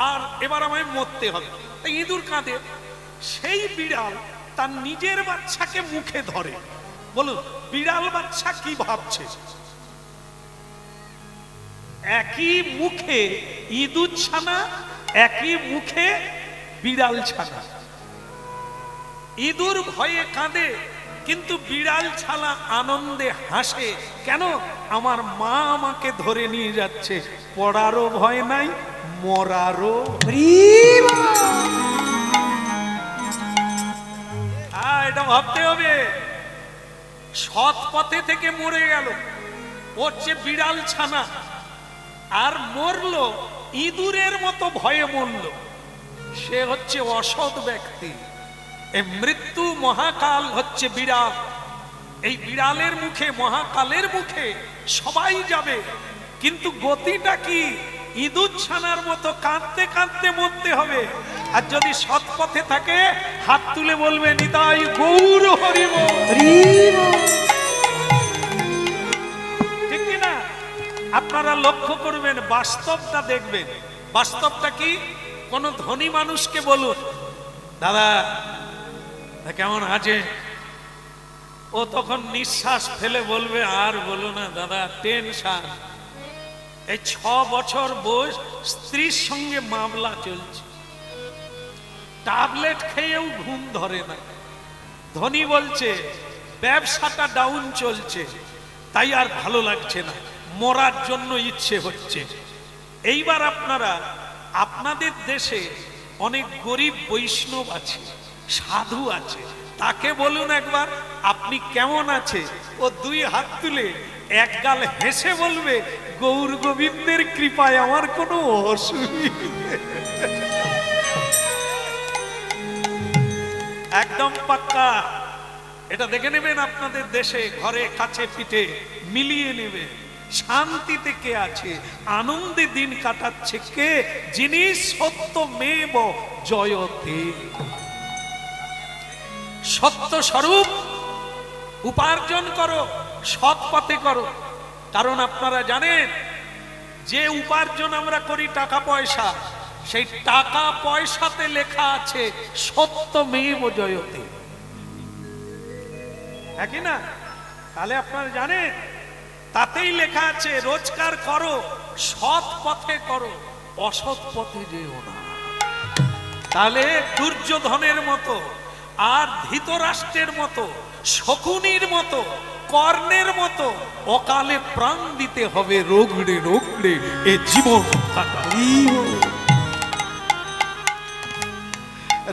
আর এবার আমায় মরতে হবে। তাই ইঁদুর কাঁদে। সেই বিড়াল তার নিজের বাচ্চাকে মুখে ধরে। বলুন বিড়াল বাচ্চা কি ভাবছে? একই মুখে ইঁদুর ছানা, একই মুখে বিড়াল ছানা। ইঁদুর ভয়ে কাঁদে, কিন্তু বিড়াল ছানা আনন্দে হাসে। কেন? আমার মা আমাকে ধরে নিয়ে যাচ্ছে, পড়ারও ভয় নাই, মরারও। এটা ভাবতে হবে। সৎ পথে থেকে মরে গেল, হচ্ছে বিড়াল ছানা, আর মরলো ইঁদুরের মতো ভয়ে মরল, সে হচ্ছে অসৎ ব্যক্তি। এই মৃত্যু মহাকাল হচ্ছে বিড়াল। এই বিড়ালের মুখে, মহাকালের মুখে সবাই যাবে, কিন্তু গতিটা কি? ইঁদুর ছানার মতো কাঁদতে কাঁদতে মরতে হবে। আর যদি সৎ পথে থাকে, হাত তুলে বলবে নিতাই গৌর হরি বল। ঠিক কি না? আপনারা লক্ষ্য করবেন, বাস্তবটা দেখবেন। বাস্তবটা কি? কোন ধনী মানুষকে বলুন, দাদা কেমন আছে? ও তখন নিঃশ্বাস ফেলে বলবে, আর বলো না দাদা, টেনশন। এই 6 বছর বয়স, স্ত্রীর সঙ্গে মামলা চলছে, ট্যাবলেট খেয়েও ঘুম ধরে না। ধনী বলছে ব্যবসাটা ডাউন চলছে, তাই আর ভালো লাগছে না, মরার জন্য ইচ্ছে হচ্ছে। এইবার আপনারা, আপনাদের দেশে অনেক গরিব বৈষ্ণব আছে, সাধু আছে, তাকে বলুন একবার আপনি কেমন আছে? ও 2 হাত তুলে এক গাল হেসে বলবে, গৌর গোবিন্দের কৃপায় আমার কোনো অসুবিধা। একদম পাক্কা। এটা দেখে নেবেন আপনাদের দেশে, ঘরে কাছে পিঠে মিলিয়ে নেবে। শান্তিতে কে আছে, আনন্দে দিন কাটাচ্ছে কে? যিনি সত্যমেব জয়তে। সত্য স্বরূপ উপার্জন করো, সৎ পথে করো। কারণ আপনারা জানেন, যে উপার্জন আমরা করি টাকা পয়সা, সেই টাকা পয়সাতে লেখা আছে সত্যমেব জয়তে। একই না? তাহলে আপনারা জানেন, তাতেই লেখা আছে রোজগার করো, সৎ পথে করো, অসৎ পথে যেও না। তাহলে দুর্যোধনের মতো, আর ধৃতরাষ্ট্রের মতো, শকুনির মতো, কর্ণের মতো অকালে প্রাণ দিতে হবে, রোগড়ে রোগড়ে এ জীবন কাটাই।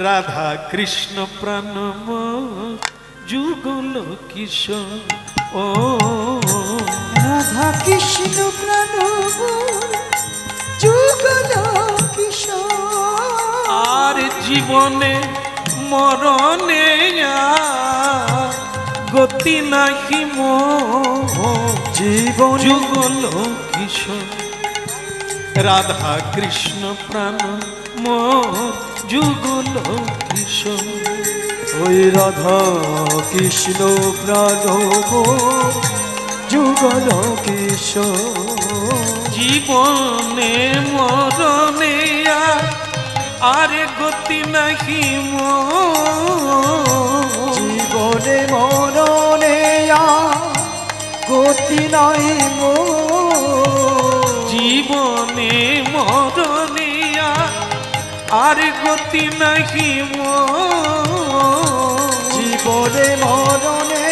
রাধা কৃষ্ণ প্রাণম যুগল কিশোর, ও রাধা কৃষ্ণ প্রাণম যুগল কিশোর। আর জীবনে মরণে গতি নাহি জীবন যুগল কিশোর। রাধা কৃষ্ণ প্রাণ যুগল কিশোর। ওই রাধা কৃষ্ণ প্রাণম যুগল কিশোর। জীবনে মরণে আর গতি নাহি জীবনে মরণে গতি নাই জীবনে মরণে আর গতি নাহি জীবনে মরণে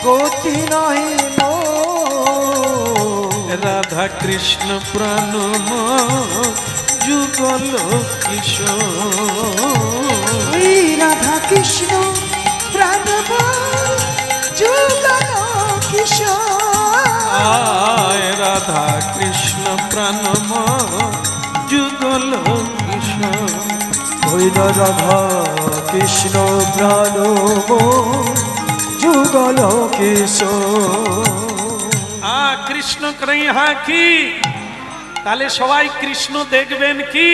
গতি নাই রাধা কৃষ্ণ প্রাণ যুগল কিশোর। রাধা কৃষ্ণ প্রাণম যুগল কিশোর। আয় রাধা কৃষ্ণ প্রাণম যুগল কিশোর। ওই রাধা কৃষ্ণ প্রাণম যুগল কিশোর। কৃষ্ণ কৃহা কি? তাহলে সবাই কৃষ্ণ দেখবেন কি?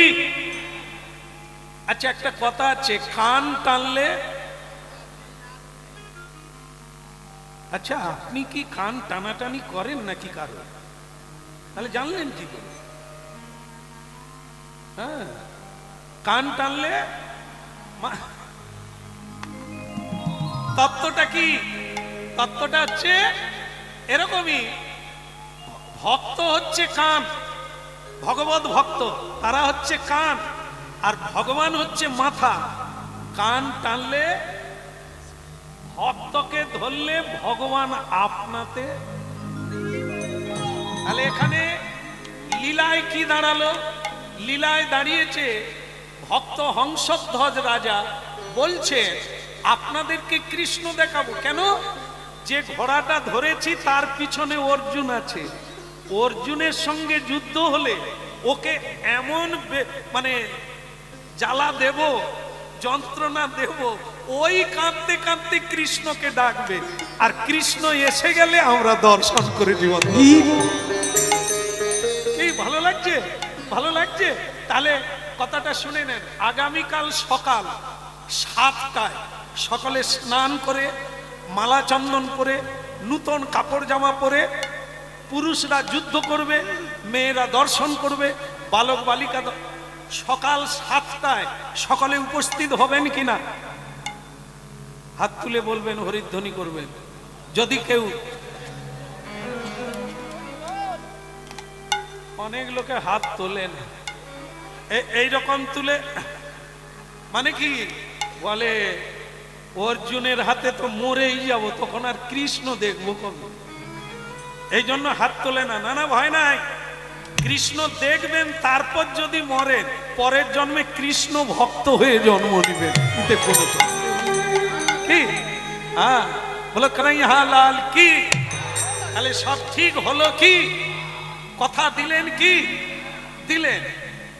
আচ্ছা, একটা কথা আছে, কান টানলে, আচ্ছা আপনি কি কান টানাটানি করেন নাকি কারো? তাহলে জানলেন কি করে? হ্যাঁ, কান টানলে তত্ত্বটা কি? তত্ত্বটা হচ্ছে এরকমই, ভক্ত হচ্ছে কান, ভগবত ভক্ত তারা হচ্ছে কান, আর ভগবান হচ্ছে মাথা। কান টানলে, ভক্তকে ধরলে ভগবান আপনাতে। তাহলে এখানে লীলায় কি দাঁড়ালো? লীলায় দাঁড়িয়েছে ভক্ত হংসধ্বজ রাজা বলছে আপনাদেরকে কৃষ্ণ দেখাবো। কেন? যে ঘোড়াটা ধরেছি তার পিছনে অর্জুন আছে, অর্জুনের সঙ্গে যুদ্ধ হলে ওকে এমন মানে জ্বালা দেব, যন্ত্রণা দেব, ওই কাঁদতে কাঁদতে কৃষ্ণকে ডাকবে, আর কৃষ্ণ এসে গেলে আমরা দর্শন করে জীবন। কি ভালো লাগছে? ভালো লাগছে? তাহলে কথাটা শুনে নেন। আগামীকাল সকাল 7টায় সকালে স্নান করে, মালা চন্দন করে, নূতন কাপড় জামা পরে পুরুষরা যুদ্ধ করবে, মেয়েরা দর্শন করবে, বালক বালিকা সকাল 7টায় সকালে উপস্থিত হবেন কিনা হাত তুলে বলবেন, হরিধ্বনি করবেন। যদি কেউ, অনেক লোকে হাত তোলেন এইরকম তুলে, মানে কি বলে অর্জুনের হাতে তো মরেই যাব, তখন আর কৃষ্ণ দেখবো কবে? এই জন্য হাত তোলে না। না না, ভয় নাই, কৃষ্ণ দেখবেন, তারপর যদি মরেন পরের জন্মে কৃষ্ণ ভক্ত হয়ে জন্ম নিবেন। কি? হ্যাঁ, বলো কানাইয়া লাল কি? তাহলে সব ঠিক হলো কি? কথা দিলেন কি? দিলেন।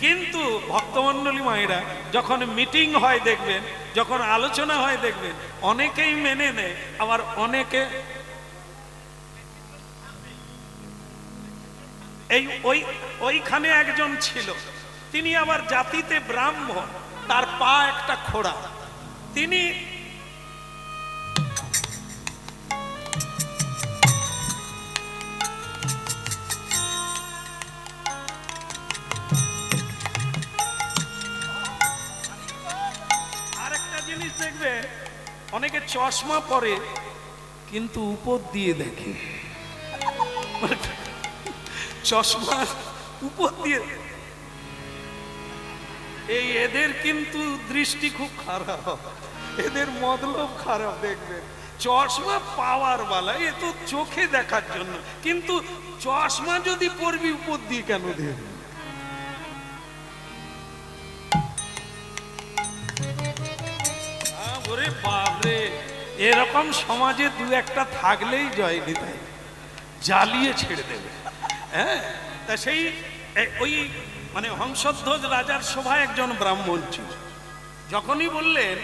কিন্তু ভক্তমণ্ডলী মায়েরা যখন মিটিং হয় দেখবেন, যখন আলোচনা হয় দেখবেন, অনেকেই মেনে নেয়, আবার অনেকে ওইখানে একজন ছিল, তিনি আবার জাতিতে ব্রাহ্মণ, তার পা একটা খোড়া, তিনি আরেকটা জিনিস দেখবে, অনেকে চশমা পরে কিন্তু উপর দিয়ে দেখে, চশমা উপর দিয়ে। এই এদের কিন্তু দৃষ্টি খুব খারাপ, এদের মতলব খারাপ। দেখবে চশমা পাওয়ার বালা, এ তো চোখে দেখার জন্য, কিন্তু চশমা যদি পরবি উপর দিয়ে কেন দেবে? ওরে বাপরে, এরকম সমাজে দু একটা থাকলেই জয় নিতাই জ্বালিয়ে ছেড়ে দেবে। হ্যাঁ, তা সেই ওই মানে হংসধ্বজ রাজার সভায় একজন ব্রাহ্মণ ছিল। যখনই বললেন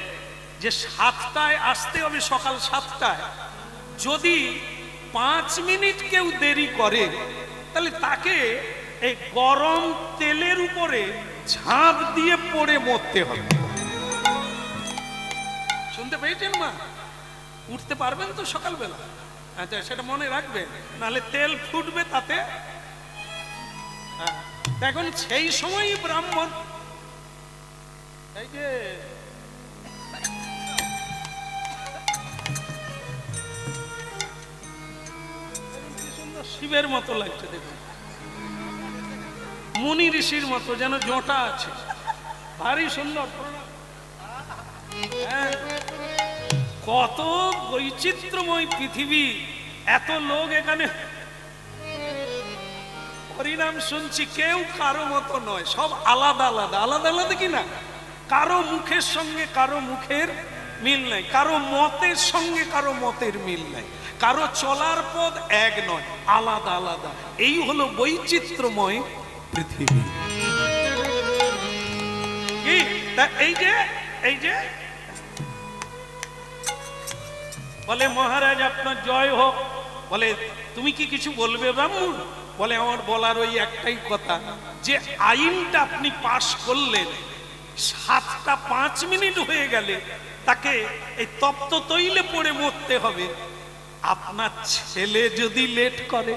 যে 7টায় আসতে হবে, সকাল 7টায়, যদি 5 মিনিট কেউ দেরি করে তাহলে তাকে এই গরম তেলের উপরে ঝাঁপ দিয়ে পড়ে মরতে হবে। শুনতে পেয়েছেন মা? উঠতে পারবেন তো সকালবেলা? আচ্ছা, সেটা মনে রাখবেন, নাহলে তেল ফুটবে তাতে। এখন সেই সময়ই ব্রাহ্মণ, এই যে শিবের মতো লাগছে, দেখুন মুনি ঋষির মতো, যেন জোঁটা আছে, ভারী সুন্দর। হ্যাঁ, কত বৈচিত্র্যময় পৃথিবী, এত লোক এখানে হরিনাম শুনছি, কেউ কারো মতো নয়, সব আলাদা আলাদা। আলাদা আলাদা কি না? কারো মুখের সঙ্গে কারো মুখের মিল নাই, কারো মতের সঙ্গে কারো মতের মিল নাই, কারো চলার পথ এক নয়, আলাদা আলাদা। এই হলো বৈচিত্র্যময় পৃথিবী। কি? এই যে বলে, মহারাজ আপনার জয় হোক। বলে, তুমি কি কিছু বলবে ব্রাহ্মণ? বলে, আমার বলার ওই একটাই কথা, যে আইনটা আপনি পাশ করলেন, 7টা 5 মিনিট হয়ে গেলে তাকে এই তপ্ত তৈলে পড়ে মরতে হবে। আপনার ছেলে যদি লেট করে,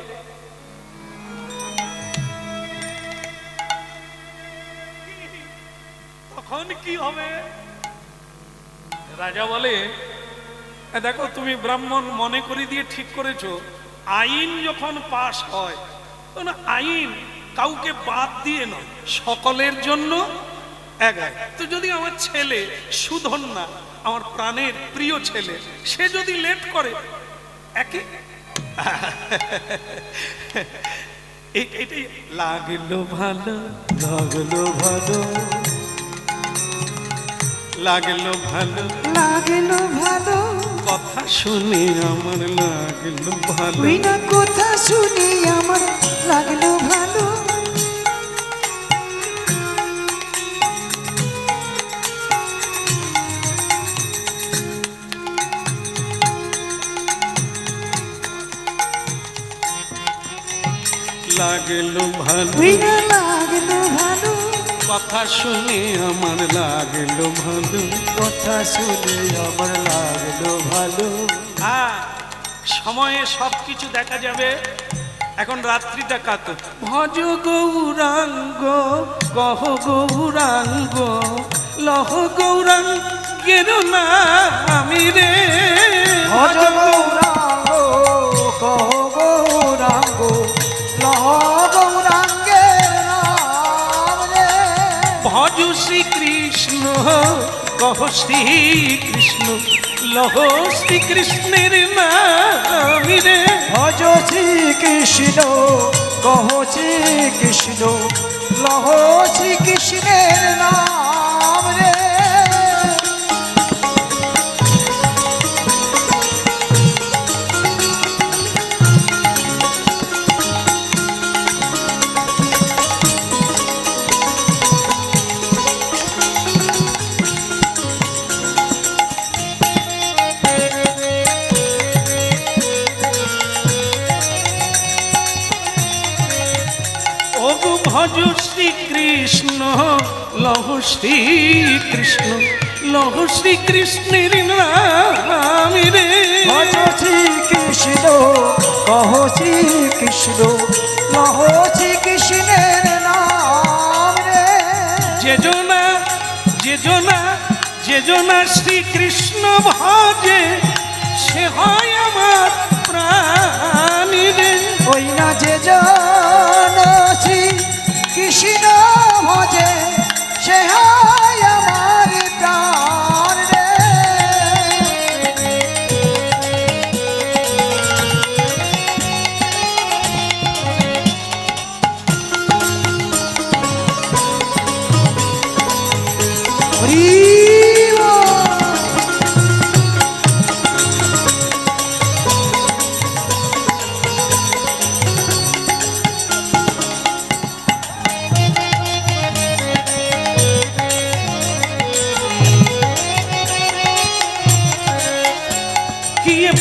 তখন কি হবে? রাজা বলে, দেখো তুমি ব্রাহ্মণ মনে করে দিয়ে ঠিক করেছো, আইন যখন পাশ হয় তখন আইন কাউকে বাদ দিয়ে নয়, সকলের জন্য এক আইন। তো যদি আমার ছেলে সুধন্যা, আমার প্রাণের প্রিয় ছেলে, সে যদি লেট করে একে এটাই লাগলো ভালো, লাগলো ভালো, লাগলো ভালো, লাগলো ভালো, কথা শুনে আমার লাগলো ভালো। ওই না কথা শুনি আমার লাগলো ভালো। লাগলো ভালো, ওই না লাগলো ভালো, কথা শুনে আমার লাগলো ভালো। কথা শুনে আমার লাগলো ভালো। হ্যাঁ, সময়ে সবকিছু দেখা যাবে। এখন রাত্রিটা কাত। ভজ গৌরাঙ্গ কহ গৌরাঙ্গ লহ গৌরাঙ্গের নামি রে। ভজ গৌরাঙ্গ কহ গৌরাঙ্গ লহ গৌরাঙ্গের নাম রে। ভজ শ্রীকৃষ্ণ কহ শ্রীকৃষ্ণ লহ শ্রীকৃষ্ণের নামি রে। ভজ শ্রীকৃষ্ণ কহ শ্রীকৃষ্ণ লহ শ্রীকৃষ্ণের নাম রে। ওগো ভজ শ্রীকৃষ্ণ লহ শ্রীকৃষ্ণ লহ শ্রীকৃষ্ণের নামি রে। ভজ শ্রীকৃষ্ণ কহ শ্রীকৃষ্ণ লহ শ্রীকৃষ্ণের নাম রে। যেজনা যেজনা যেজনা শ্রীকৃষ্ণ ভজে সে হয় আমার প্রাণী রে। ওই না যে জন শ্রী কৃষ্ণ ভজে সে হয় আমার প্রাণ রে। হরি বল।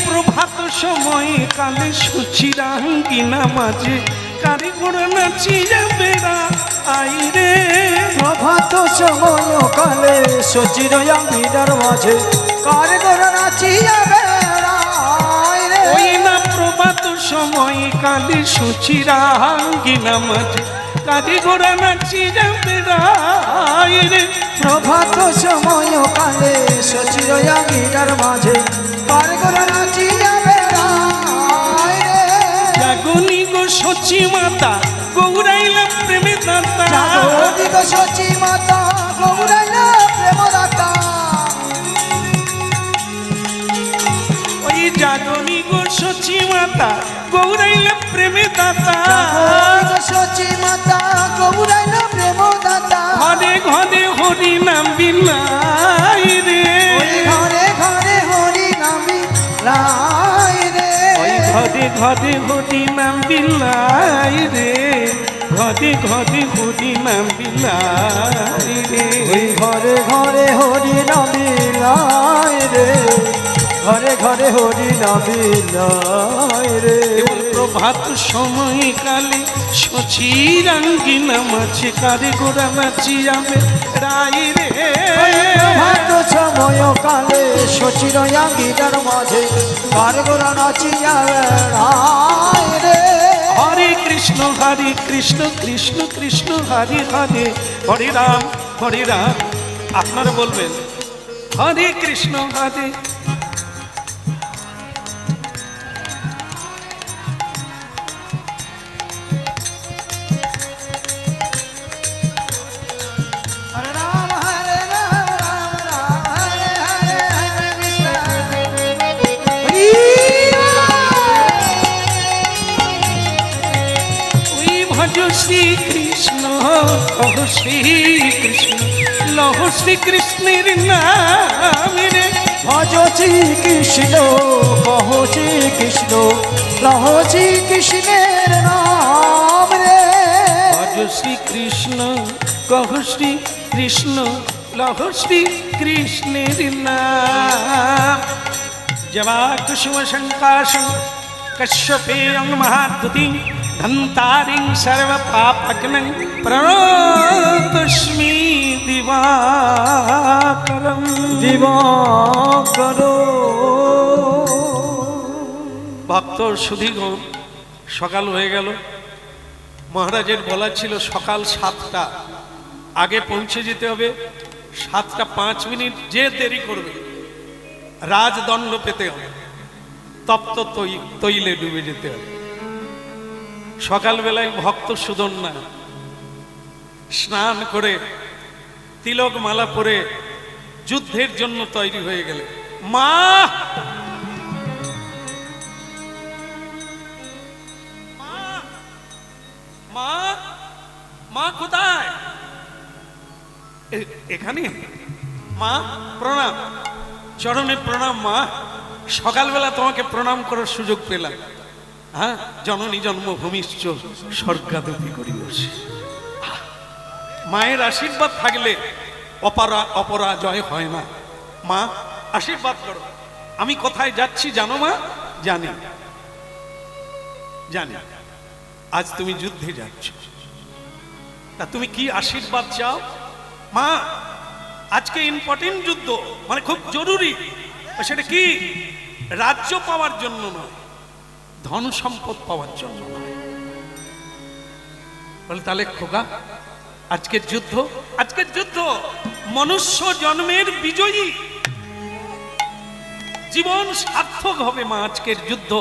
প্রভাত সময় কালে সুচিরাঙ্গিনা মাঝে কারিগর নাচিয়া বেড়া আইরে। প্রভাত সময় কালে সচির আঙ্গিনার মাঝে কারিগর নাচিয়া বেড়ায় রে। ওই না প্রভাত সময় কালে সুচিরাঙ্গিনা মাঝে কারিগর নাচিয়া বেড়ায় রে। প্রভাত সময় কালে সচির আঙ্গিনার মাঝে কারিগর নাচিয়া বেড়ায় রে। জাগনি গো সচি মাতা গৌরাইলা প্রেমে দাতা। জাগনি গো সচি মাতা গৌরাইলা প্রেম দাতা। ওই জাগনি গো সচি মাতা গৌরাইলা প্রেমে দাতা। জাগনি গো সচি মাতা গৌরাইলা প্রেম দাতা। ঘরে ঘরে হরি নাম বিলাই রে। ঘরে ঘরে হরি নাম বিলাই রে। ওই ঘরে ঘরে হরি নাম বিলাই রে। ঘরে ঘরে হরি নাম বিলাই রে। ওই ঘরে ঘরে হরি নাম বিলাই রে। ঘরে ঘরে হরি নাম বিলাই রে। প্রভাত সময় কালে সচিরাঙ্গিনা মাঝে কারিগরা নাচিয়াবে রাই রে। প্রভাত সময় কালে সচির আঙ্গিনার মাঝে কারিগর নাচিয়া বেড়ায় রে। হরে কৃষ্ণ কৃষ্ণ কৃষ্ণ কৃষ্ণ হরে হরে হরে রাম আপনারা বলবেন হরে কৃষ্ণ হরে হরে রাম হরে রাম রাম রাম হরে হরে হরে কৃষ্ণ হরি ওই ভজ শ্রী কৃষ্ণ কহ শ্রী কৃষ্ণ লহ শ্রী কৃষ্ণের নাম রে ভজ শ্রী কৃষ্ণ কহ শ্রী কৃষ্ণ লহ শ্রী কৃষ্ণের নাম রে ভজ শ্রী কৃষ্ণ কহ শ্রী কৃষ্ণ লহ শ্রী কৃষ্ণের নাম জবা কুসুম শঙ্কাশং কশ্যপেয়ং মহাদ্যুতি ধন্তারিং সর্ব পাপগ্নং প্রণতস্মি দিবাকরম দিবাকর ভক্ত সুধীগণ সকাল হয়ে গেল মহারাজের বলা ছিল সকাল 7টা আগে পৌঁছে যেতে হবে 7টা 5 মিনিট যে দেরি করবে রাজদণ্ড পেতে হবে তপ্ত তৈলে ডুবে যেতে হবে সকালবেলায় ভক্ত সুদন্না স্নান করে তিলক মালা পরে যুদ্ধের জন্য তৈরি হয়ে গেলে মা মা মা কোথায় এখানে মা প্রণাম চরণে প্রণাম মা সকালবেলা তোমাকে প্রণাম করার সুযোগ পেলাম হ্যাঁ জননী জন্মভূমিশ্চ স্বর্গাদপি করিয়সি মায়ের আশীর্বাদ থাকলে অপরাজয় হয় না মা আশীর্বাদ করো আমি কোথায় যাচ্ছি জানো মা জানি জানি আজ তুমি যুদ্ধে যাচ্ছ তা তুমি কি আশীর্বাদ চাও মা আজকে ইম্পর্টেন্ট যুদ্ধ মানে খুব জরুরি সেটা কি রাজ্য পাওয়ার জন্য নয় ধন সম্পদ পাওয়ার জন্য নয় বলে তাহলে খোকা আজকের যুদ্ধ মনুষ্য জন্মের বিজয়ী জীবন সার্থক হবে মা আজকের যুদ্ধ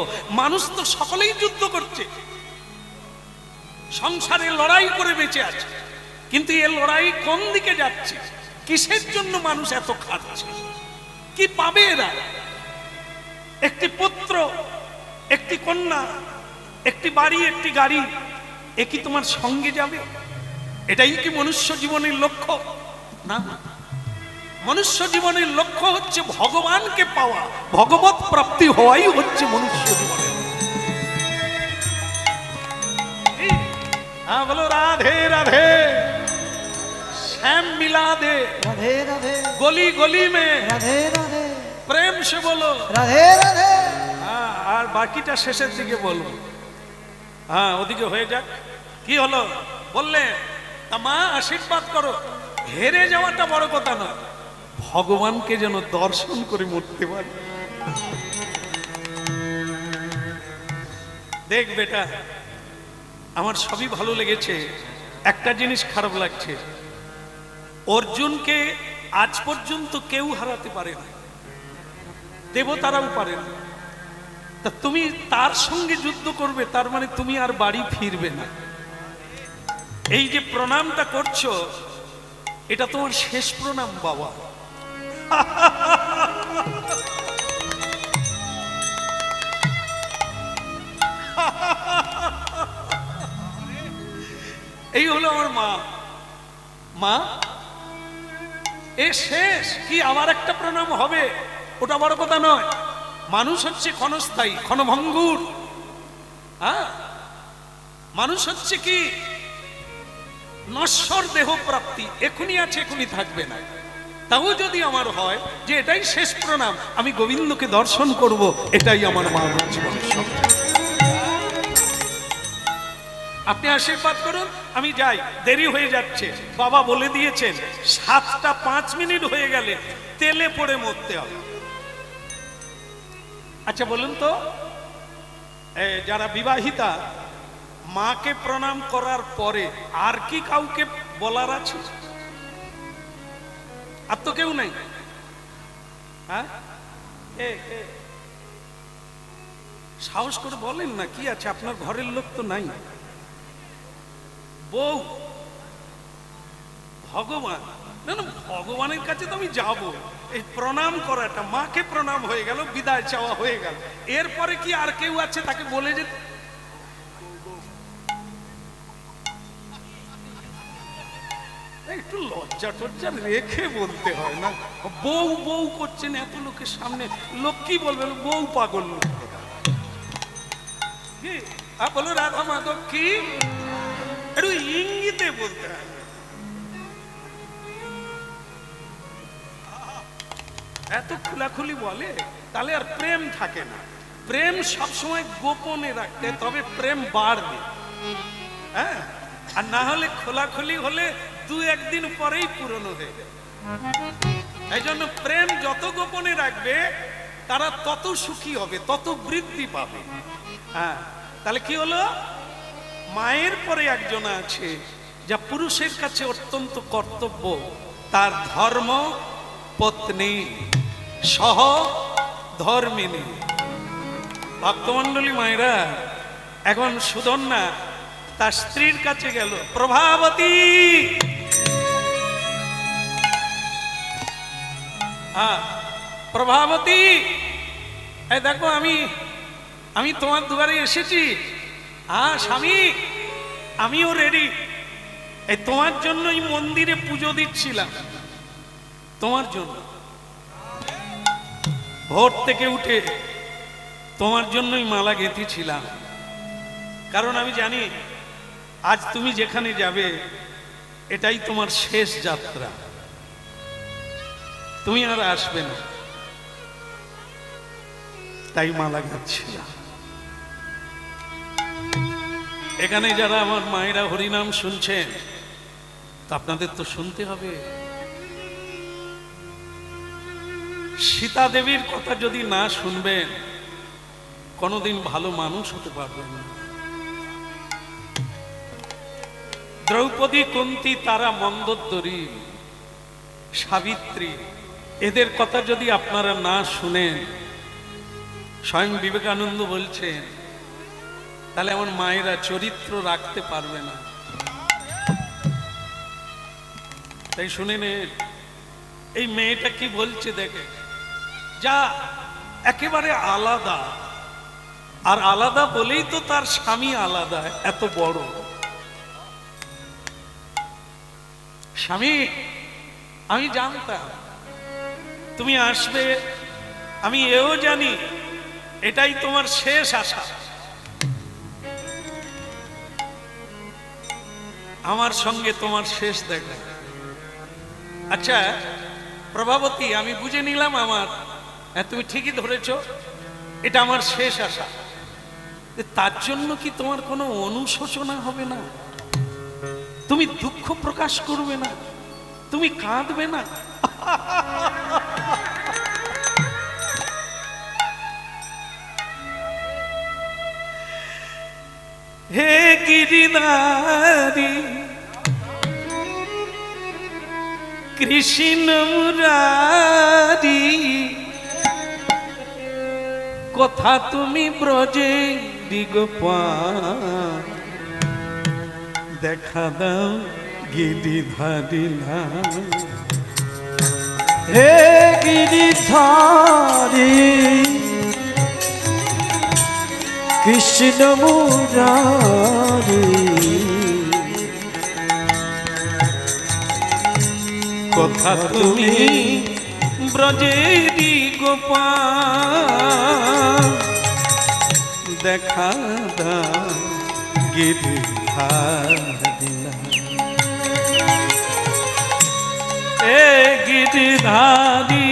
মানুষ তো সকলেই যুদ্ধ করছে সংসারে লড়াই করে বেঁচে আছে কিন্তু এই লড়াই কোন দিকে যাচ্ছে কিসের জন্য মানুষ এত খাচ্ছে কি পাবে এরা একটি পুত্র একটি কন্যা একটি বাড়ি একটি গাড়ি এ কি তোমার সঙ্গে যাবে এটাই কি মনুষ্য জীবনের লক্ষ্য না মনুষ্য জীবনের লক্ষ্য হচ্ছে ভগবানকে পাওয়া ভগবত প্রাপ্তি হওয়াই হচ্ছে মনুষ্য জীবনের हाँ बोलो राधे राधे श्याम मिला दे রাধে রাধে गली गली में রাধে রাধে प्रेम से बोलो রাধে রাধে हाँ আর বাকিটা শেষের দিকে বলবো হ্যাঁ ওদিকে হয়ে যাক কি হলো বললে তা মা আশীর্বাদ করো হেরে যাওয়াটা বড় কথা না ভগবানকে যেন দর্শন করে মরতে পারি দেখ বেটা আমার সবই ভালো লেগেছে একটা জিনিস খারাপ লাগছে অর্জুনকে আজ পর্যন্ত কেউ হারাতে পারে না দেবতারাও পারে না তা তুমি তার সঙ্গে যুদ্ধ করবে তার মানে তুমি আর বাড়ি ফিরবে না এই যে প্রণামটা করছো এটা তোমার শেষ প্রণাম বাবা এই হলো আমার মা মা এ শেষ কি আবার একটা প্রণাম হবে ওটা বড় কথা নয় মানুষ হচ্ছে ক্ষণস্থায়ী ক্ষণভঙ্গুর হ্যাঁ মানুষ হচ্ছে কি নশ্বর দেহ প্রাপ্তি এখনই আছে এখনই থাকবে না তাও যদি আমার হয় যে এটাই শেষ প্রণাম আমি গোবিন্দকে দর্শন করব এটাই আমার মানব জীবনের সবচেয়ে আপনি আশীর্বাদ করুন আমি যাই দেরি হয়ে যাচ্ছে বাবা বলে দিয়েছেন 7টা 5 মিনিট হয়ে গেলে তেলে পড়ে মরতে হবে আচ্ছা বলুন তো যারা বিবাহিতা মাকে প্রণাম করার পরে আর কি কাউকে বলার আছে আর তো কেউ নাই? হ্যাঁ, সাহস করে বলেন না, কি আছে? আপনার ঘরের লোক তো নাই? বউ? ভগবান? না না, ভগবানের কাছে তো আমি যাব, এই প্রণাম করাটা, মাকে প্রণাম হয়ে গেল, বিদায় চাওয়া হয়ে গেল, এরপরে কি আর কেউ আছে তাকে বলে যেতে? একটু লজ্জা টজ্জা রেখে বলতে হয় না? বউ বউ করছেন এত লোকের সামনে, লোক কি বলবে? বউ পাগল লোক। বলো রাধা মাধব কি, একটু ইঙ্গিতে বলতে হয়। এত খোলাখুলি বলে তাহলে আর প্রেম থাকে না। প্রেম সবসময় গোপনে রাখতে, তবে প্রেম বাড়বে। হ্যাঁ, আর না হলে খোলাখুলি হলে দু একদিন পরেই পুরনো হয়ে যাবে। এই জন্য প্রেম যত গোপনে রাখবে তারা তত সুখী হবে, তত বৃদ্ধি পাবে। হ্যাঁ, তাহলে কি হলো? মায়ের পরে একজন আছে যা পুরুষের কাছে অত্যন্ত কর্তব্য, তার ধর্ম পত্নী সহ ধর্মিনী। ভক্তমণ্ডলী মায়েরা, এখন সুধন্যা তার স্ত্রীর কাছে গেল, প্রভাবতী, প্রভাবতী, এই দেখো আমি তোমার দুয়ারে এসেছি। স্বামী, আমিও রেডি, এই তোমার জন্যই মন্দিরে পুজো দিচ্ছিলাম, তোমার জন্য। ভোর থেকে উঠে তোমার জন্যই মালা গেঁথেছিলাম, কারণ আমি জানি আজ তুমি যেখানে যাবে এটাই তোমার শেষ যাত্রা, তুমি আর আসবে না, তাই মালা গাচ্ছিলাম। এখানে যারা আমার মায়েরা হরিনাম শুনছেন, তা আপনাদের তো শুনতে হবে। সীতা দেবীর কথা যদি না শুনবেন, কোনোদিন ভালো মানুষ হতে পারবেন না। দ্রৌপদী, কুন্তী, তারা, মন্দোদরী, সাবিত্রী, এদের কথা যদি আপনারা না শুনেন, স্বয়ং বিবেকানন্দ বলছেন, তাহলে আমার মায়েরা চরিত্র রাখতে পারবে না। তাই শুনে নে, এই মেয়েটা কি বলছে দেখে, যা একেবারে আলাদা, আর আলাদা বলেই তো তার স্বামী আলাদা, এত বড় স্বামী। আমি জানতাম তুমি আসবে, আমি এও জানি এটাই তোমার শেষ আশা। আমার সঙ্গে তোমার শেষ দেখা। আচ্ছা প্রভাবতী, আমি বুঝে নিলাম তুমি ঠিকই ধরেছ, এটা আমার শেষ আশা। তার জন্য কি তোমার কোনো অনুশোচনা হবে না? তুমি দুঃখ প্রকাশ করবে না? তুমি কাঁদবে না? হে গিরিধারী কৃষ্ণ মুরারি, কথা তুমি ব্রজে গোপাল, দেখা দাও গিরিধারী না। হে গিরিধারী কৃষ্ণ মুরারি, কথা তুমি ব্রজেরি গোপাল, দেখা দাও গিরিধারী না। এ গিরিধারী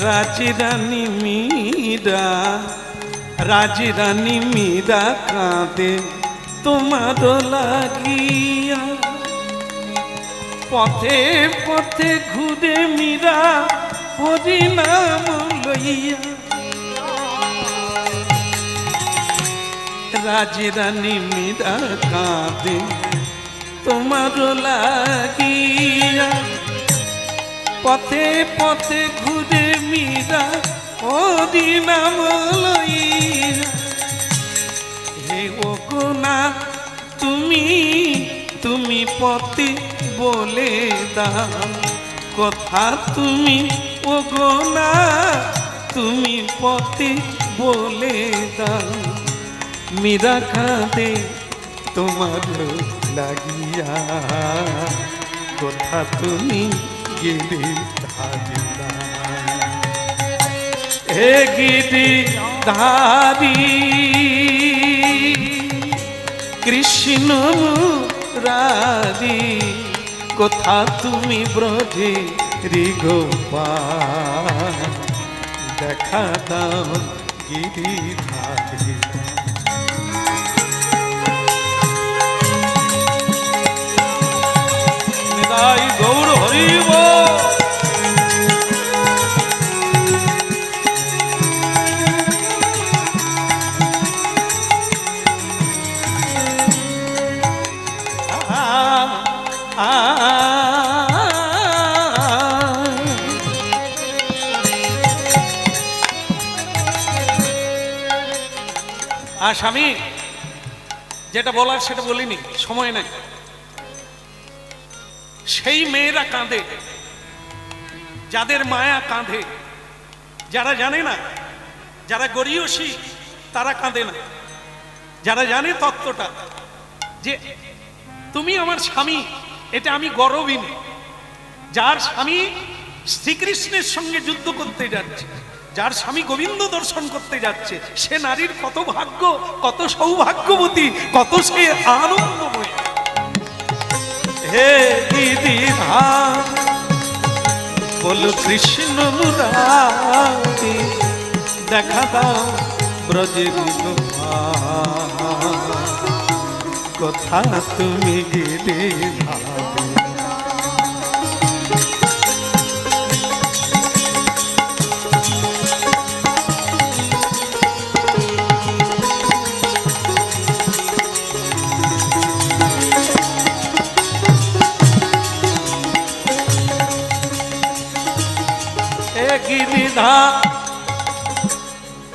রাজরানী মীরা, রাজরানী মীরা কাঁদে তোমার লাগিয়া। পথে পথে ঘুরে মীরা হরি নাম লইয়া, রাজে রানী মীরা কাঁদে তোমার লাগিয়া। পথে পথে ঘুরে মীরা হরি নাম লইয়া, হে ও গোনা তুমি তুমি পথে বলে দাও কথা, তুমি ও গোনা তুমি পথে বলে দাও। মীরা কাঁদে তোমার লাগিয়া, কথা তুমি গেলে ধারিলা। হে গিরি ধারি কৃষ্ণ মুরারি, কোথা তুমি ব্রজে রিগোপাল, দেখা দাও গিরিধারী। নিতাই গৌর হরি বল। স্বামী, যেটা বলার সেটা বলিনি, সময় নাই। সেই মেয়েরা কাঁদে যাদের মায়া কাঁদে, যারা জানে না, যারা গরীয়সী তারা কাঁদে না, যারা জানে তত্ত্বটা যে তুমি আমার স্বামী, এটা আমি গর্বিনী। যার স্বামী শ্রীকৃষ্ণের সঙ্গে যুদ্ধ করতে যাচ্ছে, যার স্বামী গোবিন্দ দর্শন করতে যাচ্ছে, সে নারীর কত ভাগ্য, কত সৌভাগ্যবতী, কত সে আনন্দময়। হে দিদি বলো কৃষ্ণ মুরারি, দেখা দাও ব্রজের কথা তুমি গেলে ভাবে।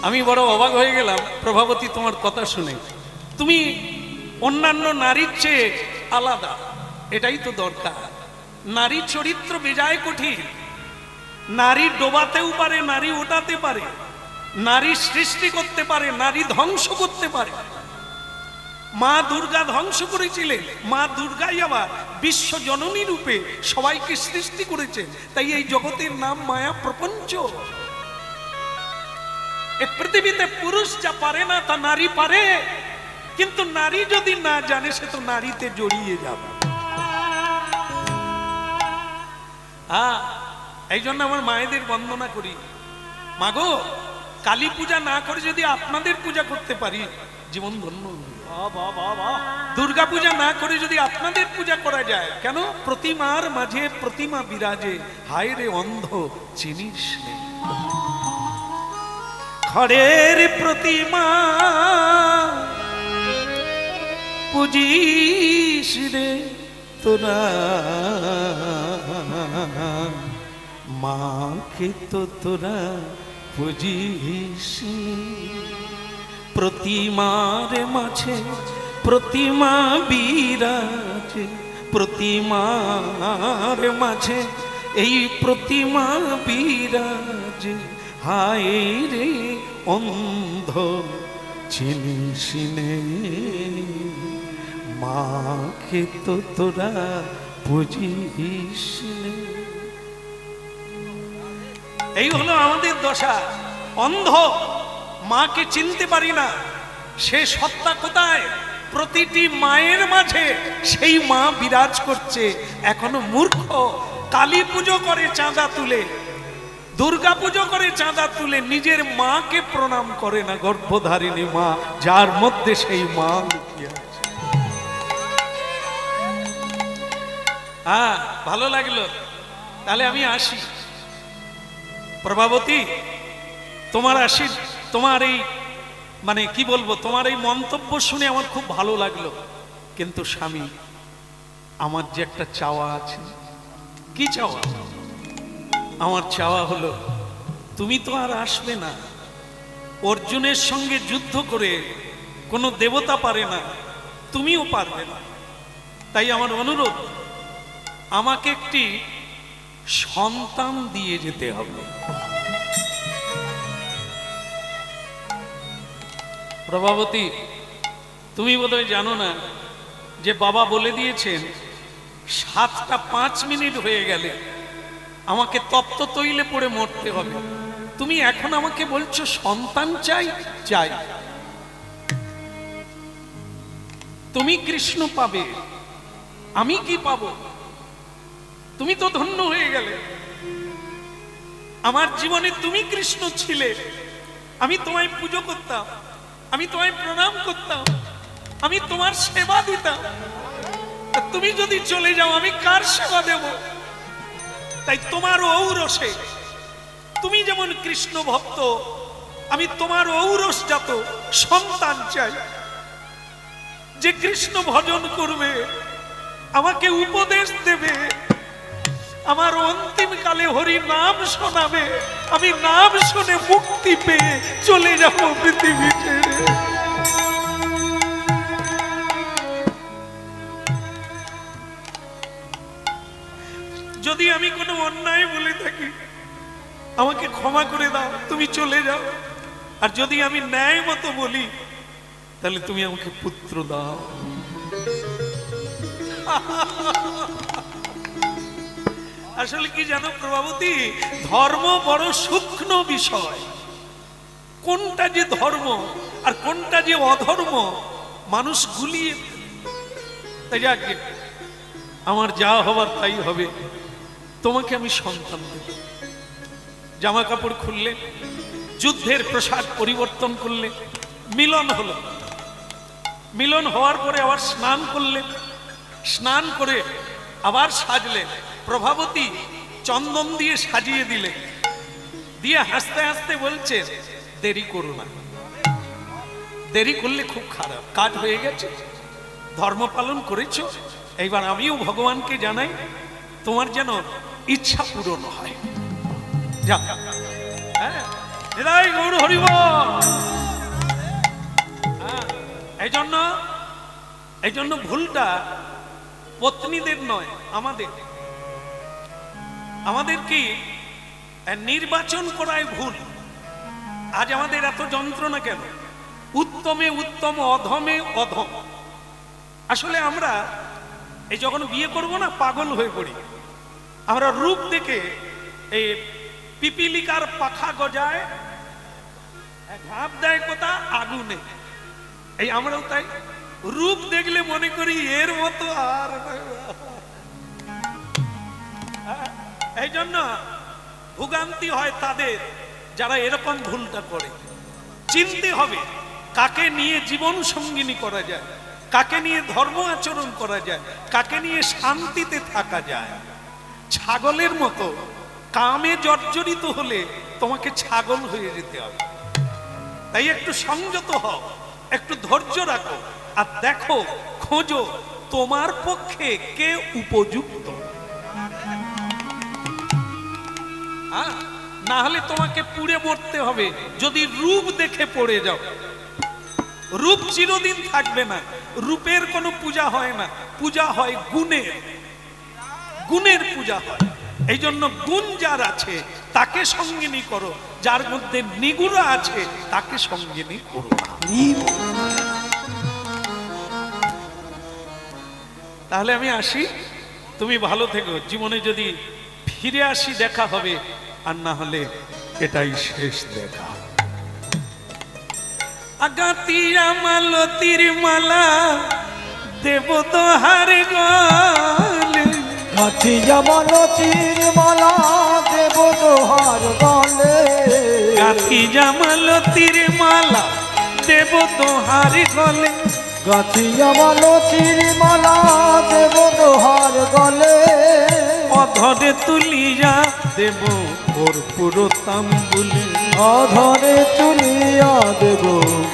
আমি বড় অবাক হয়ে গেলাম প্রভাবতী তোমার কথা শুনে। তুমি অন্যান্য নারীর চেয়ে আলাদা, এটাই তো দরকার। নারী চরিত্র বেজায় কঠিন। নারী ডোবাতেও পারে, নারী ওঠাতে পারে, নারী সৃষ্টি করতে পারে, নারী ধ্বংস করতে পারে। মা দুর্গা ধ্বংস করেছিলেন, মা দুর্গাই আবার বিশ্ব জননী রূপে সবাইকে সৃষ্টি করেছেন। তাই এই জগতের নাম মায়া প্রপঞ্চ। এই পৃথিবীতে পুরুষ যা পারে না তা নারী পারে, কিন্তু নারী যদি না জানে সে তো নারীতে জড়িয়ে যাবে। এই জন্য আমার মায়েদের বন্দনা করি, মাগো কালী পূজা না করে যদি আপনাদের পূজা করতে পারি জীবন ধন্য। দুর্গা পূজা না করে যদি আপনাদের পূজা করা যায়, কেন? প্রতিমার মাঝে প্রতিমা বিরাজে, হায় রে অন্ধ চিনিস নে। খড়ের প্রতিমা পুজিস রে তোরা, মাকে তো তোরা পুজিস। প্রতিমার মাঝে প্রতিমা বিরাজে, প্রতিমার মাঝে এই প্রতিমা বিরাজে, হায় রে অন্ধ চিনিস নে, মাকে তো তোরা বুঝিস নে। এই হলো আমাদের দশা। অন্ধ, মাকে চিনতে পারি না, সে সত্তা কোথায়? প্রতিটি মায়ের মাঝে সেই মা বিরাজ করছে। এখনো মূর্খ কালী পুজো করে চাঁদা তুলে, দুর্গা পুজো করে চাঁদা তুলে, নিজের মাকে প্রণাম করে না, গর্ভধারিণী মা যার মধ্যে সেই মা লুকিয়ে আছে। হ্যাঁ, ভালো লাগলো। তাহলে আমি আসি। প্রভাবতী, তোমার তোমার এই মানে কি বলবো, তোমার এই মন্তব্য শুনে আমার খুব ভালো লাগলো। কিন্তু স্বামী, আমার যে একটা চাওয়া আছে। কি চাওয়া? আমার চাওয়া হলো, তুমি তো আর আসবে না। অর্জুনের সঙ্গে যুদ্ধ করে কোনো দেবতা পারে না, তুমিও পারবে না। তাই আমার অনুরোধ, আমাকে একটি সন্তান দিয়ে যেতে হবে। প্রভাবতী, তুমি বোধহয় জানো না যে বাবা বলে দিয়েছেন 7টা 5 মিনিট হয়ে গেলে আমাকে তপ্ত তৈলে পড়ে মরতে হবে। তুমি এখন আমাকে বলছো সন্তান চাই চাই। তুমি কৃষ্ণ পাবে, আমি কি পাবো? তুমি তো ধন্য হয়ে গেলে। আমার জীবনে তুমি কৃষ্ণ ছিলে। আমি তোমায় পুজো করতাম, আমি তোমায় প্রণাম করতাম, আমি তোমার সেবা দিতাম। তুমি যদি চলে যাও, আমি কার সেবা দেব? তাই তোমার ঔরসে, তুমি যেমন কৃষ্ণ ভক্ত, আমি তোমার ঔরসজাত সন্তান চাই, যে কৃষ্ণ ভজন করবে, আমাকে উপদেশ দেবে, আমার অন্তিম কালে হরি নাম শোনাবে, আমি নাম শুনে মুক্তি পেয়ে চলে যাব পৃথিবী ছেড়ে। যদি আমি কোনো অন্যায় বলে থাকি, আমাকে ক্ষমা করে দাও, তুমি চলে যাও। আর যদি আমি ন্যায় মতো বলি, তাহলে তুমি আমাকে পুত্র দাও। আসলে কি জানো প্রভাবতী, ধর্ম বড় সূক্ষ্ম বিষয়। কোনটা যে ধর্ম আর কোনটা যে অধর্ম মানুষ গুলিয়ে। তাই যাক, আমার যা হবার তাই হবে। তোমাকে আমি সন্তান দেব। জামা কাপড় খুললে, যুদ্ধের পোশাক পরিবর্তন করলে, মিলন হলো। মিলন হওয়ার পরে আবার স্নান করলে, স্নান করে আবার সাজলে। প্রভাবতী চন্দন দিয়ে সাজিয়ে দিলে, দিয়ে হাসতে হাসতে বলছে, দেরি করো না, দেরি করলে খুব খারাপ। কাজ হয়ে গেছে, ধর্ম পালন করেছ, এইবার আমিও ভগবানকে জানাই তোমার যেন ইচ্ছা পূরণ হয়। যা, হ্যাঁ, গৌর হরিব। এই জন্য ভুলটা পত্নীদের নয়, আমাদের কি নির্বাচন করায় ভুল। আজ আমাদের এত যন্ত্রণা কেন? উত্তমে উত্তম, অধমে অধম। আসলে আমরা এই যখন বিয়ে করব না, পাগল হয়ে পড়ি। আমরা রূপ দেখে, এই পিপিলিকার পাখা গজায়, ঘাপ দেয় কোথা? আগুনে। এই আমরাও তাই, রূপ দেখলে মনে করি এর মতো আর। এই জন্য ভোগান্তি হয় তাদের যারা এরকম ভুলটা করে। চিনতে হবে কাকে নিয়ে জীবন সঙ্গিনী করা যায়, কাকে নিয়ে ধর্ম আচরণ করা যায়, কাকে নিয়ে শান্তিতে থাকা যায়। ছাগলের মতো কামে জর্জরিত হলে তোমাকে ছাগল হয়ে যেতে হবে। তাই একটু সংযত হও, একটু ধৈর্য রাখো, আর দেখো, খোঁজো তোমার পক্ষে কে উপযুক্ত। না হলে তোমাকে পুড়ে মরতে হবে যদি রূপ দেখে পড়ে যাও। রূপ চিরদিন থাকবে না, রূপের কোনো পূজা হয় না, পূজা হয় গুণের। গুণের পূজা হয়। এই জন্য গুণ যার আছে তাকে সঙ্গিনী করো, যার মধ্যে নিগুড়া আছে তাকে সঙ্গিনী করো। তাহলে আমি আসি, তুমি ভালো থেকো। জীবনে যদি ফিরে আসি দেখা হবে, আর না হলে এটাই শেষ দেখা। আগাতিয়া মালতীর মালা দেব দোহার গলে, গাতিয়া মালতীর মালা দেব দোহার গলে, গাতিয়া মালতীর মালা দেব দোহার গলে, গাথিয়া মালতির মালা দেব দোহার গলে, অধরে তুলিয়া দেব কর্পূর তাম্বুলে, অধরে তুলিয়া দেব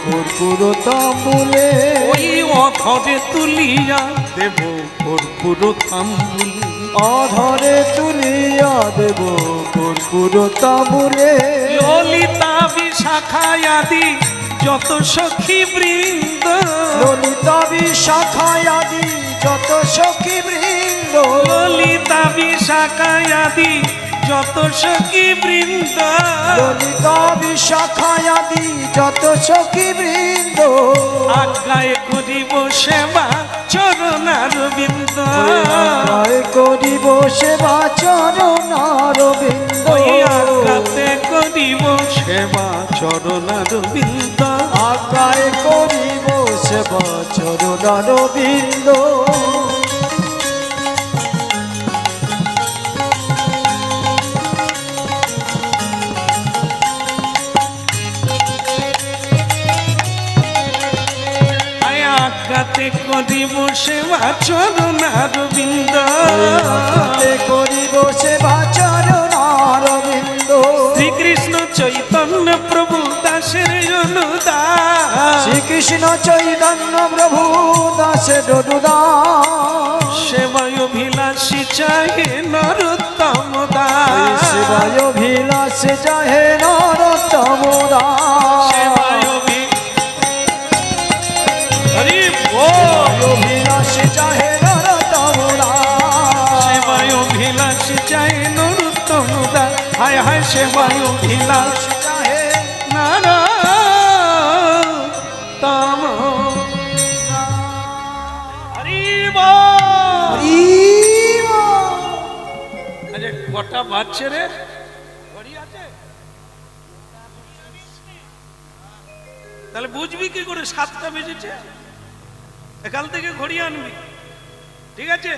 কর্পূর তাম্বুলে, ওই অধরে তুলিয়া দেব কর্পূর তাম্বুলে, অধরে তুলিয়া দেব কর্পূর তাম্বুলে। ললিতা বিশাখায় আদি যত সখী বৃন্দ, ললিতা বিশাখায় আদি যত সখী বৃন্দ, ললিতা বিশাখায় আদি যত সখী বৃন্দ, ললিতা বিশাখায় আদি যত সখী বৃন্দ, আজ্ঞায় করিব সেবা চরণার বিন্দ, আজ্ঞায় করিব সেবা চরণার বিন্দ, ওই আজ্ঞাতে করিব সেবা চরণার বিন্দ, আজ্ঞায় করিব সেবা চরণার বিন্দ। আজ্ঞাতে করিব সেবা চরণার বিন্দ, আজ্ঞাতে করিব সেবা চরণার বিন্দ। শ্রীকৃষ্ণ চৈতন্য প্রভু দাসের অনুদাস, শ্রীকৃষ্ণ চৈতন্য প্রভু দাসের অনুদাস, সেবায় অভিলাষী চাহে নরোত্তম দাস, সেবায় অভিলাষ চাহে নরোত্তম দাস, সেবায় হরি সেবায় অভিলাষ চাহে নরোত্তম দাস, সেবায় অভিলাষী চাহে নরোত্তম দাস, হায় হায় সেবায় অভিলাষ চাহে নরোত্তম। হরি বল। আরে কটা বাজছে রে? ঘড়ি আছে? তাহলে বুঝবি কি করে 7টা বেজেছে? একাল থেকে ঘড়ি আনবি, ঠিক আছে?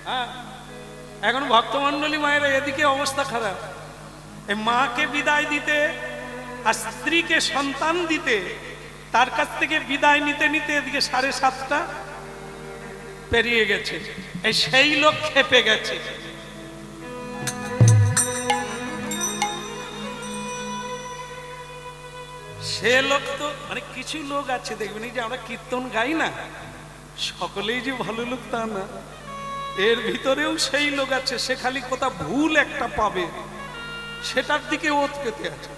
হ্যাঁ, এখন ভক্তমণ্ডলী মায়েরা এদিকে অবস্থা খারাপ, এই মাকে বিদায় দিতে আর স্ত্রীকে সন্তান দিতে, তার কাছ থেকে বিদায় নিতে নিতে এদিকে 7:30 পেরিয়ে গেছে। এই সেই লোক খেপে গেছে। সে লোক তো মানে কিছু লোক আছে দেখবেন, এই যে আমরা কীর্তন গাই না, সকলেই যে ভালো লোক তা না, এর ভিতরেও সেই লোক আছে, সে খালি কোথা ভুল একটা পাবে সেটার দিকে ওত পেতে আছে।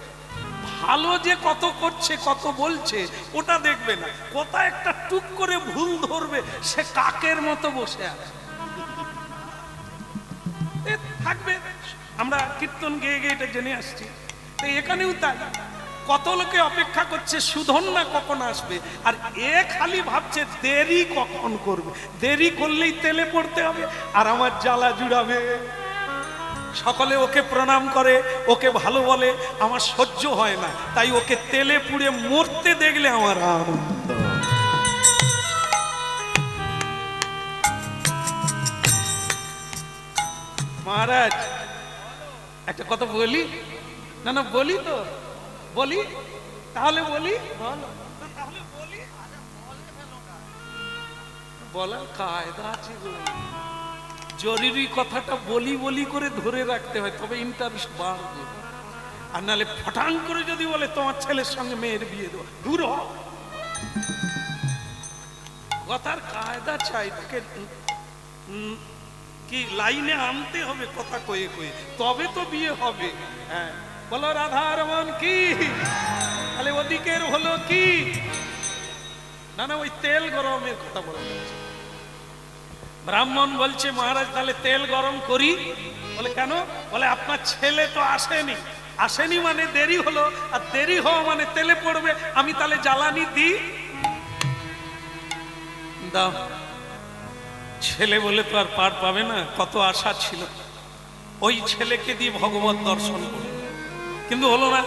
ভালো যে কত করছে কত বলছে ওটা দেখবে না, কোথা একটা টুক করে ভুল ধরবে সে কাকের মতো বসে আছে থাকবে। আমরা কীর্তন গেয়ে গিয়ে এটা জেনে আসছি, এখানেও তাই কত লোকে অপেক্ষা করছে সুধন না কখন আসবে, আর এ খালি ভাবছে দেরি কখন করবে, দেরি করলেই তেলে পড়তে হবে আর আমার জ্বালা জুড়াবে। সকলে ওকে প্রণাম করে, ওকে ভালো বলে, আমার সহ্য হয় না, তাই ওকে তেলে পুড়ে মরতে দেখলে আমার আনন্দ। মহারাজ একটা কথা বলি না? না বলি তো, বলি তাহলে বলি, তাহলে বলি, বলার কায়দা আছে গো। জরুরি কথাটা বলি বলি করে ধরে রাখতে হয়, তবে ইন্টারেস্ট বাড়বে। আর নাহলে ফটাং করে যদি বলে তোমার ছেলের সঙ্গে মেয়ের বিয়ে দেবো, দূর হ। কথার কায়দা চাই, তাকে কি লাইনে আনতে হবে কথা কয়ে কয়ে, তবে তো বিয়ে হবে। হ্যাঁ বলো রাধারমন কি, তাহলে ওদিকের হলো কি না? না ওই তেল গরমের কথা বলা যাচ্ছে। ব্রাহ্মণ বলছে মহারাজ তাহলে তেল গরম করি। বলে কেন? বলে আপনার ছেলে তো আসেনি, আসেনি মানে দেরি হলো, আর দেরি হওয়া মানে তেলে পড়বে, আমি তাহলে জ্বালানি দিই। দাও। ছেলে বলে তো আর পার পাবে না, কত আশা ছিল ওই ছেলেকে দিয়ে ভগবত দর্শন করবে, কিন্তু হলো না,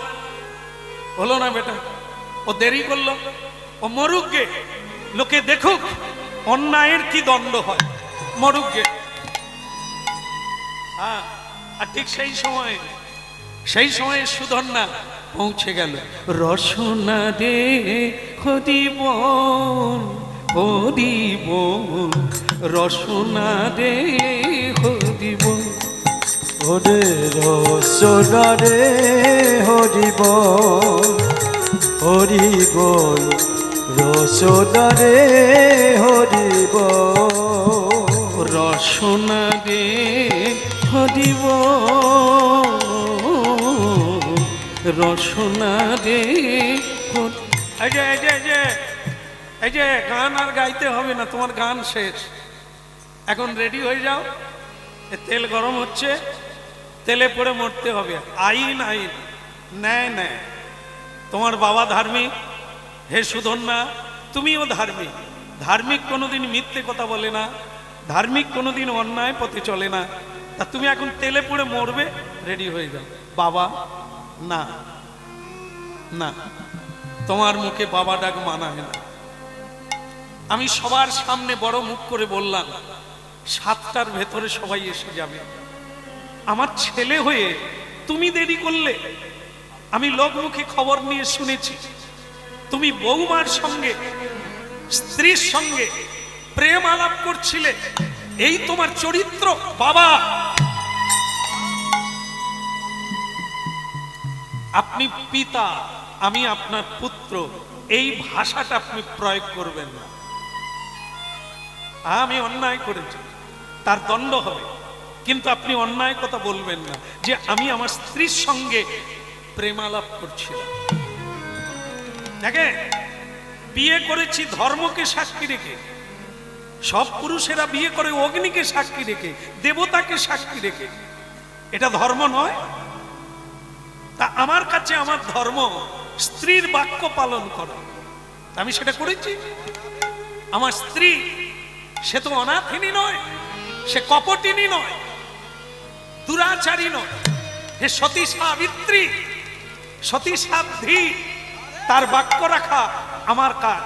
হলো না বেটা। ও দেরি করলো, ও মরুক গে, লোকে দেখুক অন্যায়ের কি দণ্ড হয়, মরুক গে। হ্যাঁ, আর ঠিক সেই সময়ে সুধন্যা পৌঁছে গেল। রসনা রে হরিবন হরি বল রসনা রে হরি বল। ওরে রসনা রে হরি বল, হরি বল রসনা রে হরি বল। রসনা রে হরি বল রসনা রে হরি। এই যে গান আর গাইতে হবে না, তোমার গান শেষ। এখন রেডি হয়ে যাও, তেল গরম হচ্ছে, তেলে পড়ে মরতে হবে। আইন আইন, ন্যায় ন্যায়। তোমার বাবা ধার্মিক, হে সুধন্যা তুমিও ধার্মিক। ধার্মিক কোনোদিন মিথ্যে কথা বলে না, ধার্মিক কোনোদিন অন্যায় পথে চলে না। তা তুমি এখন তেলে পড়ে মরবে, রেডি হয়ে যাও। বাবা না না, তোমার মুখে বাবা ডাক মানায় না। আমি সবার সামনে বড় মুখ করে বললাম 7টার ভেতরে সবাই এসে যাবে। আমার ছেলে হয়ে তুমি দেরি করলে। আমি লোকমুখে খবর নিয়ে শুনেছি তুমি বৌমার সঙ্গে, স্ত্রীর সঙ্গে প্রেম আলাপ করছিলে। এই তোমার চরিত্র। বাবা, আপনি পিতা, আমি আপনার পুত্র, এই ভাষাটা আপনি প্রয়োগ করবেন না। আমি অন্যায় করেছি, তার দণ্ড হবে, কিন্তু আপনি অন্যায় কথা বলবেন না যে আমি আমার স্ত্রীর সঙ্গে প্রেমালাপ করছিলাম। দেখে, বিয়ে করেছি ধর্মকে সাক্ষী রেখে। সব পুরুষেরা বিয়ে করে অগ্নিকে সাক্ষী রেখে, দেবতাকে সাক্ষী রেখে। এটা ধর্ম নয়। তা আমার কাছে আমার ধর্ম স্ত্রীর বাক্য পালন করা। আমি সেটা করেছি। আমার স্ত্রী সে তো অনাথিনী নয়, সে কপটিনী নয়, দুরাচারী নয়, হে সতী সাবিত্রী, সতী সাধ্বী। তার বাক্য রাখা আমার কাজ।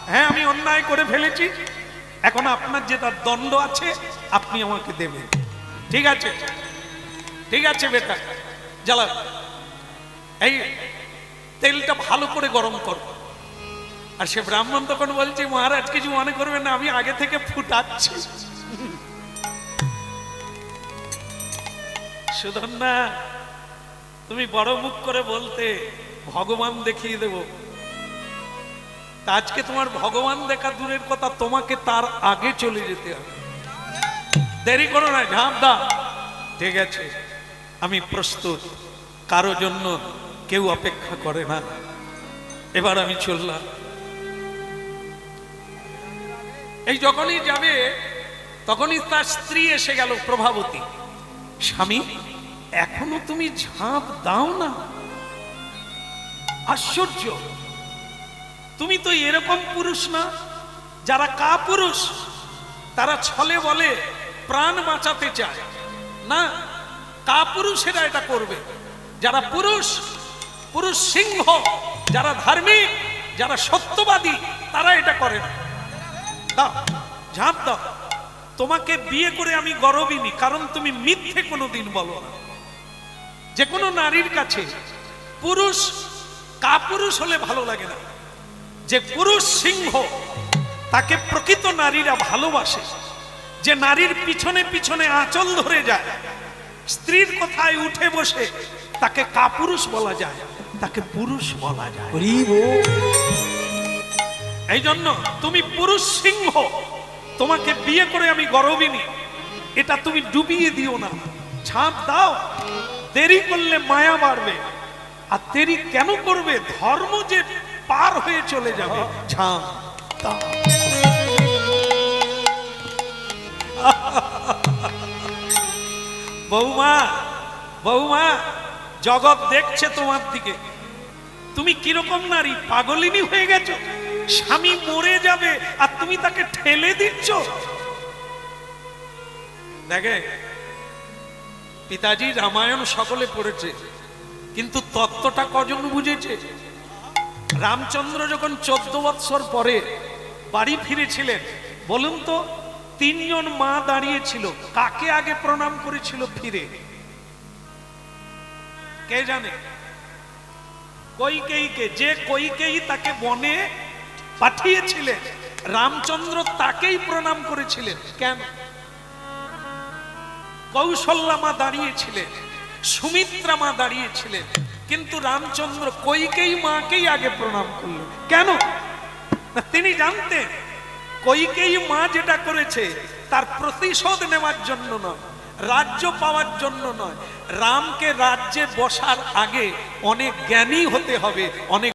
হ্যাঁ, আমি অন্যায় করে ফেলেছি, এখন আপনার যে তার দণ্ড আছে আপনি আমাকে দেবেন। ঠিক আছে, ঠিক আছে বেটা, জ্বালা। এই তেলটা ভালো করে গরম করো। আর সে ব্রাহ্মণ তখন বলছে, মহারাজ কিছু মনে করবেন না, আমি আগে থেকে ফুটাচ্ছি। সুধন্যা, তুমি বড় মুখ করে বলতে ভগবান দেখিয়ে দেব। তা আজকে তোমার ভগবান দেখা দূরের কথা, তোমাকে তার আগে চলে যেতে হবে। দেরি করো না, ঝাঁপ দাও। ঠিক আছে, আমি প্রস্তুত, কারো জন্য কেউ অপেক্ষা করে না। এবার আমি চললাম। এই যখনই যাবে তখনই তার স্ত্রী এসে গেল, প্রভাবতী। স্বামী, এখনো তুমি ঝাঁপ দাও না? আশ্চর্য, তুমি তো এরকম পুরুষ না। যারা কাপুরুষ তারা ছলে বলে প্রাণ বাঁচাতে চায় না, কাপুরুষেরা এটা করবে। যারা পুরুষ, পুরুষ সিংহ, যারা ধার্মিক, যারা সত্যবাদী, তারা এটা করে না। দাও, ঝাঁপ দাও। তোমাকে বিয়ে করে আমি গর্বিনী, কারণ তুমি মিথ্যে কোনোদিন বলো না। যে কোনো নারীর কাছে পুরুষ কাপুরুষ হলে ভালো লাগে না। যে পুরুষ সিংহ, তাকে প্রকৃত নারীরা ভালোবাসে। যে নারীর পিছনে পিছনে আঁচল ধরে যায়, স্ত্রীর কথায় উঠে বসে, তাকে কাপুরুষ বলা যায়, তাকে পুরুষ বলা যায়। এই জন্য তুমি পুরুষ সিংহ, তোমাকে বিয়ে করে আমি গর্বিনী, এটা তুমি ডুবিয়ে দিও না। ঝাঁপ দাও। দেরি করলে মায়া বাড়বে। আর দেরি কেন করবে? ধর্ম যে পার হয়ে চলে যাবে। ঝাঁপ দাও। বৌমা, বৌমা, জগৎ দেখছে তোমার দিকে। তুমি কিরকম নারী, পাগলিনী হয়ে গেছো। স্বামী মরে যাবে আর তুমি তাকে ঠেলে দিচ্ছ। দেখে, পিতাজি রামায়ণ সকলে পড়েছে, কিন্তু তত্ত্বটা কজন বুঝেছে? রামচন্দ্র যখন 14 বৎসর পরে বাড়ি ফিরেছিলেন, বলুন তো, 3 জন মা দাঁড়িয়েছিল, কাকে আগে প্রণাম করেছিল ফিরে? কে জানে? কৈকেয়ীকে। যে কৈকেয়ী তাকে বনে পাঠিয়েছিলেন রামচন্দ্র তাকেই প্রণাম করেছিলেন। কেন? কৌশল্যা মা দাঁড়িয়েছিলেন, সুমিত্রা মা দাঁড়িয়েছিলেন, কিন্তু রামচন্দ্র কইকেয়ী মাকেই আগে প্রণাম করলেন। কেন? না, তিনি জানতেন কইকেয়ী মা যেটা করেছে তার প্রতিশোধ নেওয়ার জন্য নয়, রাজ্য পাওয়ার জন্য নয়। রামকে রাজ্যে বসার আগে অনেক জ্ঞানী হতে হবে, অনেক